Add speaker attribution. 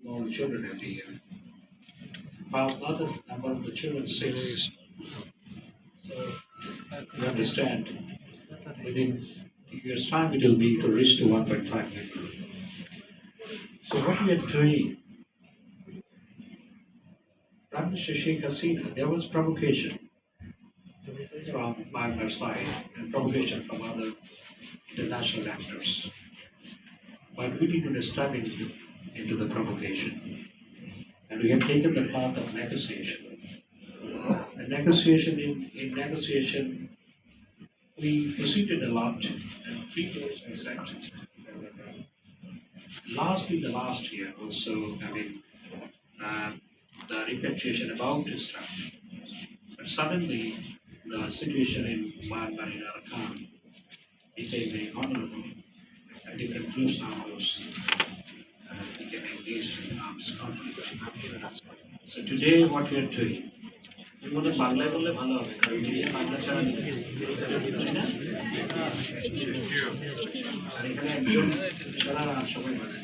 Speaker 1: more children every year. While other number of the children six. So you understand, within a years' time it will reach to 1.5 million. So what we are doing, Prime Minister Sheikh Hasina, there was provocation from Myanmar side and provocation from other international actors. But we need to step into the provocation. And we have taken the path of negotiation. And in negotiation, we proceeded a lot, and 3 years exactly. The last year also, uh, the repatriation about to start. But suddenly, the situation in Myanmar in Arakan became very honorable, and different groups arms became engaged in arms conflict. So today, what we are doing, এর মধ্যে বাংলায় বললে ভালো হবে কারণ media Bangla ছাড়া নেই তাই না আর এখানে একজন ছাড়া সবাই মানে